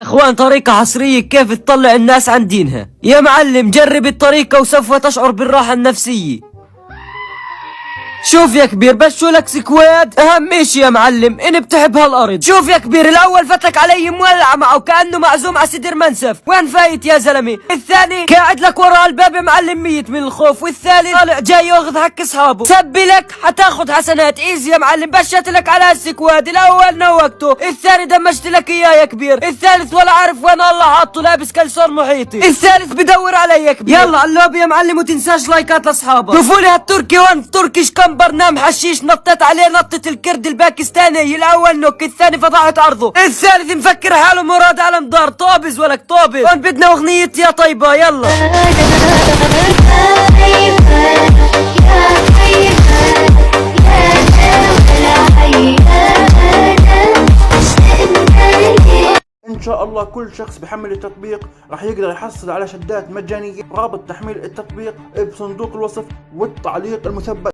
اخوان طريقة حصرية كيف تطلع الناس عن دينها. يا معلم جرب الطريقة وسوف تشعر بالراحة النفسية. شوف يا كبير بس شو لك سكواد اهم اشي يا معلم اني بتحب هالارض. شوف يا كبير الاول فتك علي مولع معه كأنه معزوم على صدر منسف. وين فايت يا زلمة؟ الثاني قاعد لك ورا الباب معلم ميت من الخوف. والثالث طالع جاي ياخذ حق اصحابه. سبي لك حتاخذ حسنات ايزي يا معلم. بشت لك على السكواد. الاول نوقته، الثاني دمجت لك اياه يا كبير، الثالث ولا عارف وين الله حاطه لابس كلسون محيطي، الثالث بدور علي يا كبير. يلا على اللوب يا معلم وتنساش لايكات لاصحابك. شوفوا لي هالتركي وين تركيش كم برنامج حشيش نطيت عليه نطة الكرد الباكستاني. الاول نوك، الثاني فضحت عرضه، الثالث مفكر حاله مراد علم دار. طابز ولك طابز. وين بدنا اغنية يا طيبة يلا. ان شاء الله كل شخص بحمل التطبيق راح يقدر يحصل على شدات مجانية. رابط تحميل التطبيق بصندوق الوصف والتعليق المثبت.